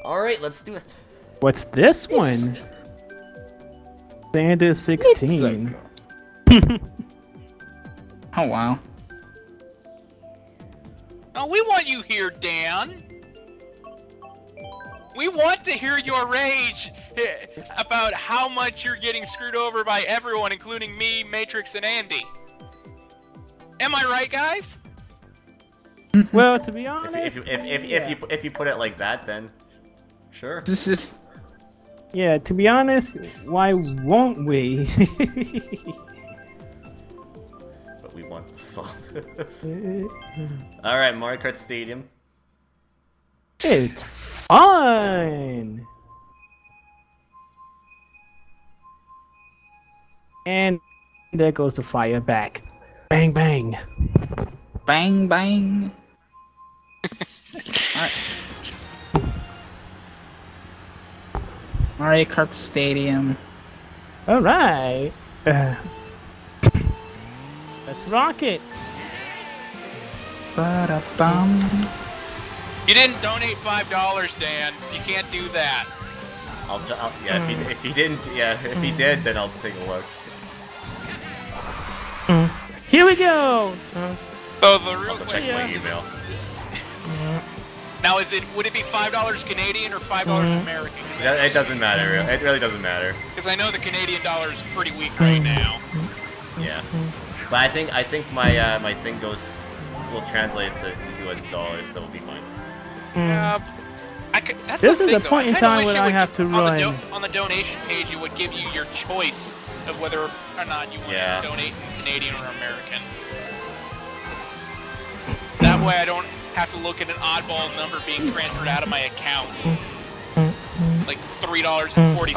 Alright, let's do it. What's this one? Santa 16. Oh wow. Oh, we want you here, Dan. We want to hear your rage about how much you're getting screwed over by everyone, including me, Matrix, and Andy. Am I right, guys? Well, to be honest, if you put it like that, then sure. This is. Yeah, to be honest, why won't we? But we want the salt. Alright, Mario Kart Stadium. It's fun! And there goes the fire back. Bang, bang. Bang bang. Alright. Mario Kart Stadium. Alright. Let's rock it. Ba-da-bum. You didn't donate $5, Dan. You can't do that. Yeah, if he didn't, yeah, if he did, then I'll take a look. Here we go! So the real I'll check my email. Now, would it be $5 Canadian or $5 American? It doesn't matter. It really doesn't matter. Because I know the Canadian dollar is pretty weak right now. Yeah, but I think my my thing will translate to US dollars, so it'll be fine. Yeah, that's This the is thing, a though. point in kinda time wish when it I would have to run. On the donation page, it would give you your choice of whether or not you want to donate in Canadian or American. That way I don't have to look at an oddball number being transferred out of my account. Like $3.47 or what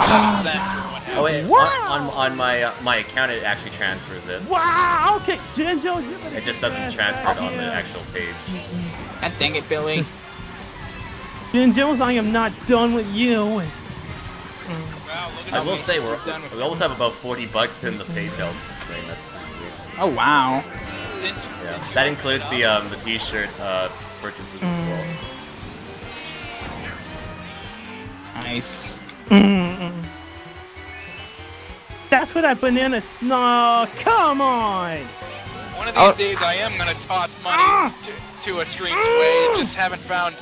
have you. Oh wait, on my account it actually transfers it. Wow! Okay, Jinjo, it just doesn't transfer it on the actual page. God dang it, Billy. Jinjos, I am not done with you. Wow, look at I will say done with we almost have about $40 in the PayPal thing. That's pretty sweet. Oh wow. Yeah, that includes the T-shirt purchases as well. Nice. That's what that banana snow. Come on! One of these days I am gonna toss money to a strange way. Just haven't found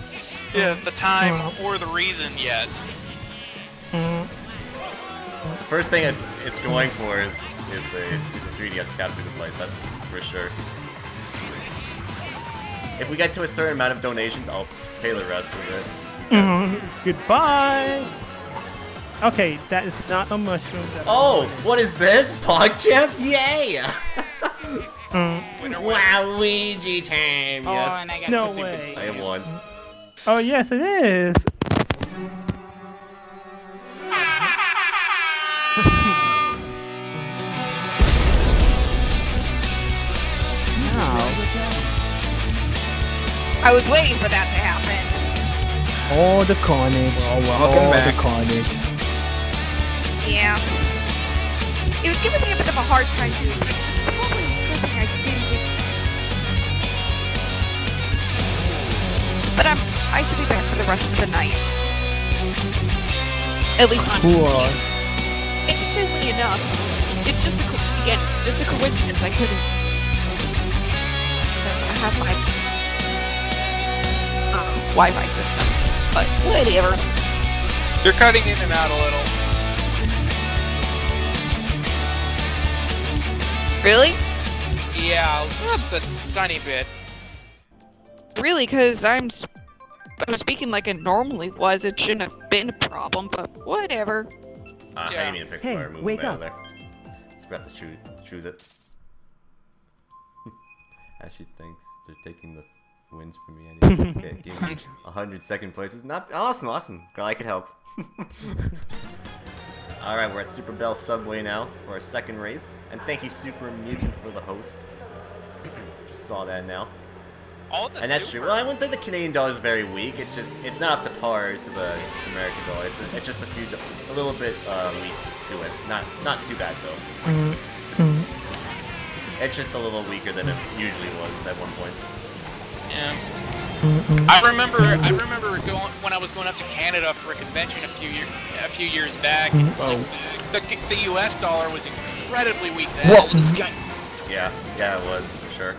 the time or the reason yet. The first thing it's going for is the 3DS capture device. That's for sure. If we get to a certain amount of donations, I'll pay the rest of it. Goodbye. Okay, that is not a mushroom. Oh, what is this? PogChamp? Yay! Wow, Luigi time! Oh, Yes. and I got No stupid way. I won. Oh yes, it is. I was waiting for that to happen. Oh, the carnage. Oh, welcome back. The carnage. Yeah. It was giving me a bit of a hard time too. It's probably a good thing I didn't get. But I should be back for the rest of the night. At least on Cool. interestingly enough, it's just just a coincidence I couldn't. I have my Wi-Fi system, but whatever. You're cutting in and out a little. Really? Yeah, just a tiny bit. Really, because I'm speaking like it normally was. It shouldn't have been a problem, but whatever. I didn't mean to pick fire move wake up. there. Just forgot to choose it. Ashley thinks they're taking the wins from me anyway. Give me 100 second places. Not awesome. Girl, I could help. Alright, we're at Super Bell Subway now for our second race. And thank you, Super Mutant, for the host. Just saw that now. And that's true. Well, I wouldn't say the Canadian dollar is very weak. It's just, it's not up to par to the American dollar. It's just a little bit weak to it. Not too bad though. It's just a little weaker than it usually was at one point. Yeah. I remember going when I was going up to Canada for a convention a few years back. And, the U.S. dollar was incredibly weak then. Whoa, this guy. Yeah, it was for sure.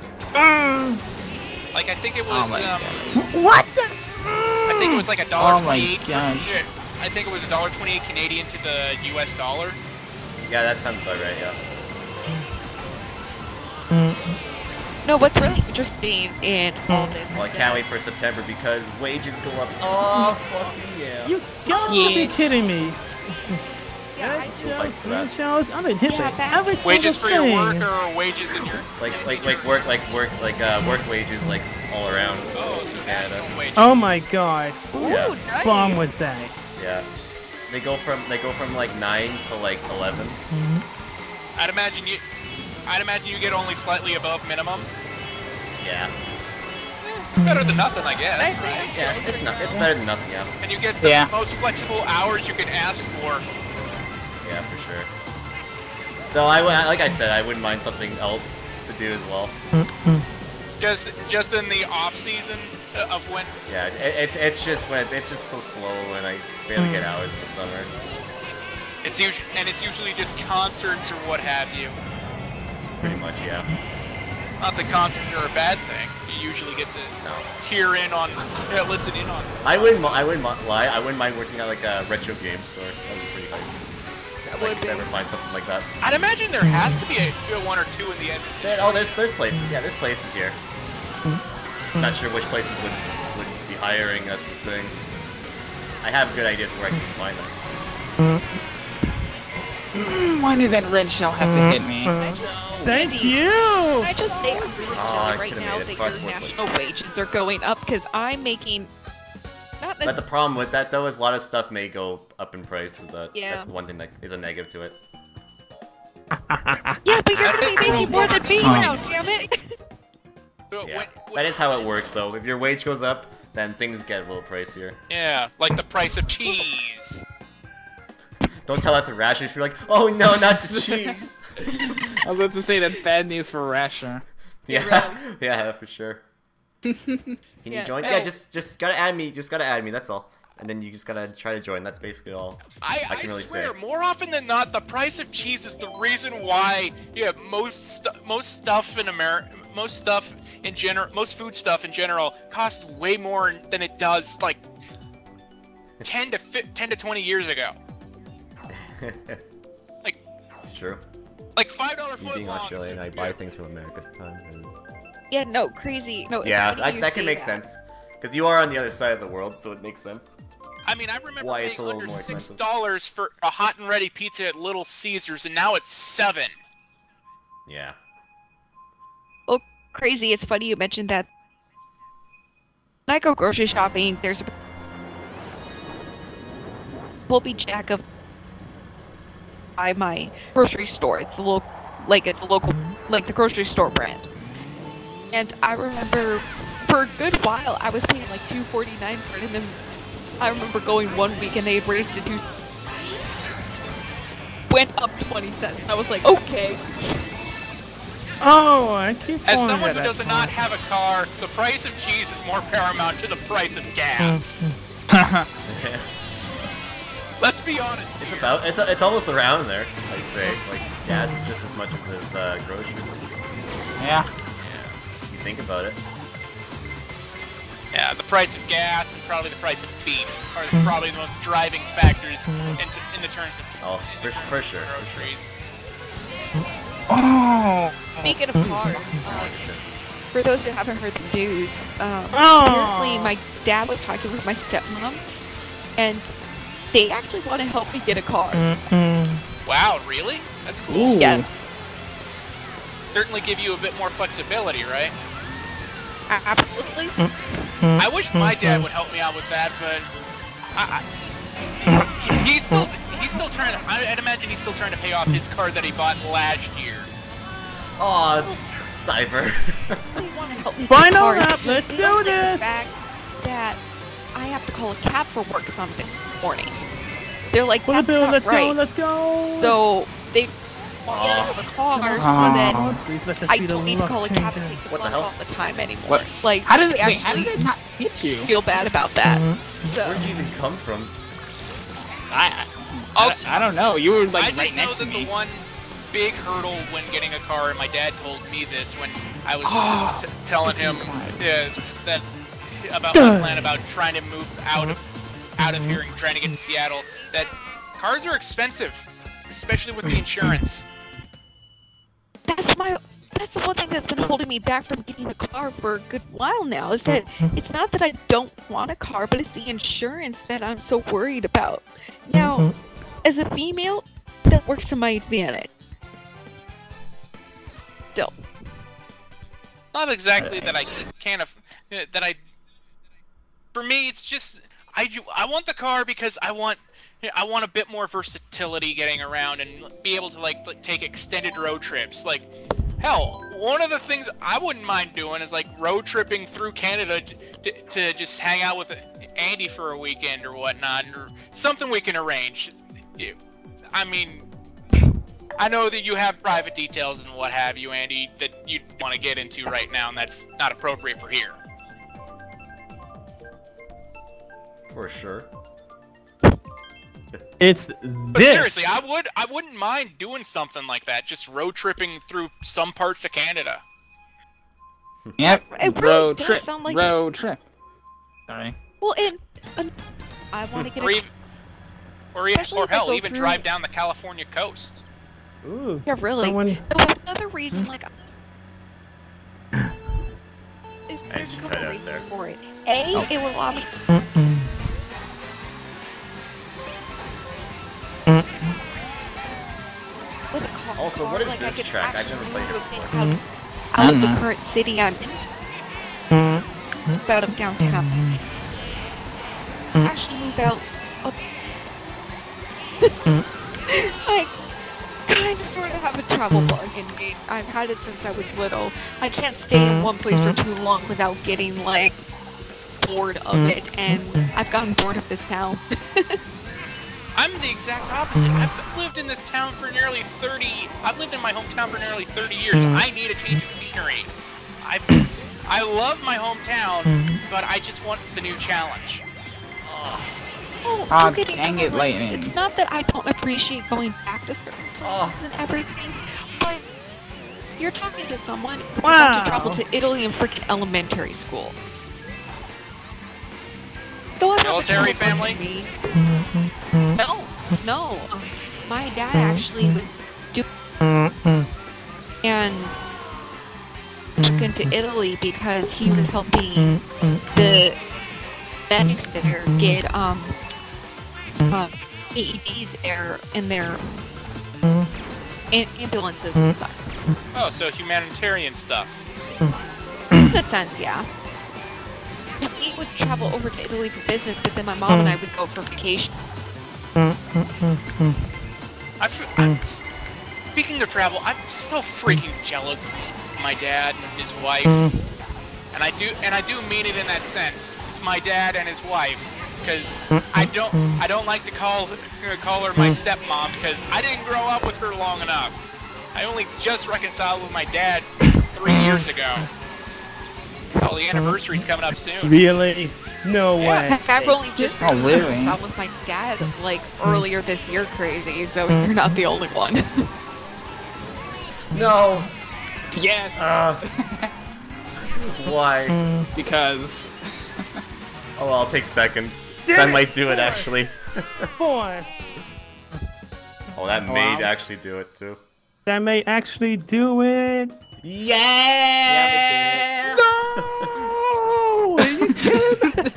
Like I think it was What the? I think it was like $1.28. Oh my God. I think it was $1.28 Canadian to the U.S. dollar. Yeah, that sounds about right. Yeah. No, what's really interesting in all this. Well, I can't wait for September because wages go up. Oh, fucking yeah. You gotta be kidding me. Yeah, I've been hitting every Wages for your single work thing. or wages in your work wages like all around. oh, so Canada. wages. Oh my god. Yeah. Ooh, nice. Bomb was that? Yeah. They go from like 9 to like 11. I'd imagine you get only slightly above minimum. Yeah. Better than nothing, I guess. Right? Yeah, it's better than nothing, yeah. And you get the most flexible hours you can ask for. Yeah, for sure. Though like I said, I wouldn't mind something else to do as well. Just in the off season of when. Yeah, it's just so slow and I barely get hours in the summer. It's usually just concerts or what have you. Pretty much, yeah. Not that concerts are a bad thing. You usually get to listen in on stuff. I wouldn't lie. I wouldn't mind working at like a retro game store. That would be pretty hype. I'd like to never find something like that. I'd imagine there has to be a one or two in the end. There's places. Yeah, there's places here. Just not sure which places would be hiring. That's the thing. I have good ideas where I can find them. Why did that red shell have to hit me? Thank you! Can I just say I'm really I right could've now made it. that Fart's your worthless. national wages are going up because I'm making But the problem with that though is a lot of stuff may go up in price. So that's the one thing that is a negative to it. Yeah, but you're gonna be making more than me now, damn it! Yeah, that is how it works though. If your wage goes up, then things get a little pricier. Yeah, like the price of cheese. Don't tell that to Rasher. You're like, oh no, not the cheese. I was about to say that's bad news for Rasher. Yeah, yeah, for sure. Can you join? Oh. Yeah, just gotta add me. Just gotta add me. That's all. And then you just gotta try to join. That's basically all I can really swear, say. more often than not, the price of cheese is the reason why most stuff in America, most food stuff in general costs way more than it does like 10 to 20 years ago. Like It's true. Like $5 You foot being longs. Australian, I buy things from America at the time. Yeah, no, crazy. No, Yeah, it's funny you that can say make sense. Because you are on the other side of the world, so it makes sense. I mean, I remember Why paying it's a little under more expensive. $6 for a hot and ready pizza at Little Caesars, and now it's $7. Yeah. Well, crazy. It's funny you mentioned that. When I go grocery shopping, there's a Colby Jack of by my grocery store. It's a local, like the grocery store brand. And I remember for a good while I was paying like $2.49 for it, and then I remember going one week and they raised it to went up 20 cents. I was like, okay. Oh, I keep As falling someone into who that does not trap. have a car, the price of cheese is more paramount to the price of gas. Let's be honest It's here. about it's almost around there, I'd say. Like gas is just as much as groceries. Yeah. If you think about it. Yeah, the price of gas and probably the price of beef are probably the most driving factors in the terms of for sure. groceries. Oh. Speaking of cars, for those who haven't heard the news, Oh. apparently my dad was talking with my stepmom, and they actually want to help me get a car. Wow, really? That's cool. Ooh. Yes, Certainly give you a bit more flexibility, right? absolutely. I wish my dad would help me out with that, but he's still trying to. I'd imagine he's still trying to pay off his car that he bought last year. Aw, Cyber. They want to help me Fine, get a car. up, let's They do don't like the this. fact that I have to call a cab for work Sunday morning. They're like, Pull the that's bill, not let's right. go, let's go. So they want to have a car so that Please let this I be the don't need to luck call a cab changer. and take the What the bus hell? all the time anymore. What? Like, How did it? I Wait, how did actually it not hit you? feel bad about that. So, Where'd you even come from? I don't know. You were like I right just know next to that me. the one big hurdle when getting a car, and my dad told me this when I was telling him that about my plan about trying to move out of here and trying to get to Seattle, that cars are expensive, especially with the insurance. that's the one thing that's been holding me back from getting a car for a good while now, is that it's not that I don't want a car, but it's the insurance that I'm so worried about. Now, as a female, that works to my advantage. Still. Not exactly that I can't that I. For me, it's just I want the car because I want a bit more versatility getting around and be able to like take extended road trips. Like, hell, one of the things I wouldn't mind doing is like road tripping through Canada to just hang out with Andy for a weekend or whatnot, or something we can arrange. I mean, I know that you have private details and what have you, Andy, that you want to get into right now, and that's not appropriate for here. For sure. It's But this. seriously, I wouldn't mind doing something like that, just road tripping through some parts of Canada. Yep. It really Road does trip. sound like- Road trip. Sorry. Well, I want to get Or a even, Especially or if I hell, go even through- drive down the California coast. Ooh, Yeah, really. someone- Another reason, like, there's just a cut couple out reasons there. for it. A, it will allow me with a car. Also, what is like, this I could track? I've actually never played it move before. out I don't of the know. current city I'm in, out of downtown. Actually move out of I kind of sort of have a travel bug in me. I've had it since I was little. I can't stay in one place for too long without getting, like, bored of it, and I've gotten bored of this town. I'm the exact opposite. I've lived in this town for nearly 30. I've lived in my hometown for nearly 30 years. I need a change of scenery. I love my hometown, but I just want the new challenge. Oh, Ah, don't get me dang wrong, it, like, Lightning. it's not that I don't appreciate going back to certain places and everything, but you're talking to someone who got to travel to Italy in freaking elementary school. So I have a Military travel bug family? in me. No. My dad actually was doing and took into Italy because he was helping the medics there get AEDs in their ambulances and stuff. Oh, so humanitarian stuff. In a sense, yeah. He would travel over to Italy for business, but then my mom and I would go for vacation. Speaking of travel, I'm so freaking jealous of my dad and his wife, and I do mean it in that sense. It's my dad and his wife, because I don't like to call her my stepmom because I didn't grow up with her long enough. I only just reconciled with my dad 3 years ago. Oh, the anniversary's coming up soon. Really? No way. Heck, I've only just Oh, really? out with my dad like earlier this year, crazy. So you're not the only one. No! Yes. Why? Because. Oh, well, I'll take second. That might do it, actually. Boy, Oh, that Wow. may actually do it, too. that may actually do it. Yeah! No! You can't.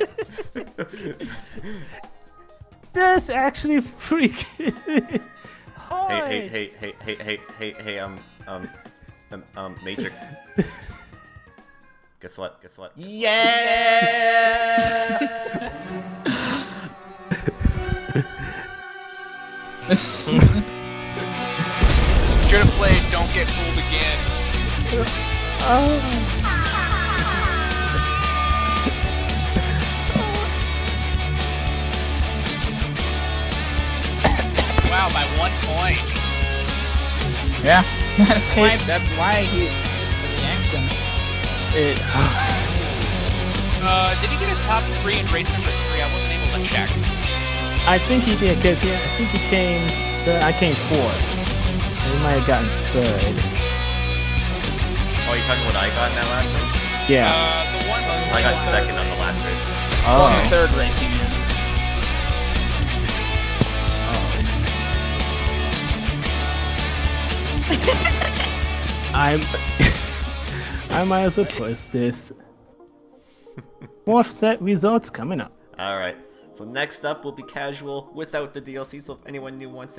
That's actually freaking. Hey, Matrix. Guess what? Yeah! Should've played Don't Get Fooled Again. Wow, by 1 point. Yeah, that's why he the action. Did he get a top 3 in race number 3? I wasn't able to check. I think he did, because I think he came. I came 4th. He might have gotten 3rd. Oh, you talking what I got in that last race? Yeah. The one I got 2nd on the last race. Oh, the 3rd race he means. I might as well post this. 4th set results coming up. Alright, so next up will be casual without the DLC, so if anyone new wants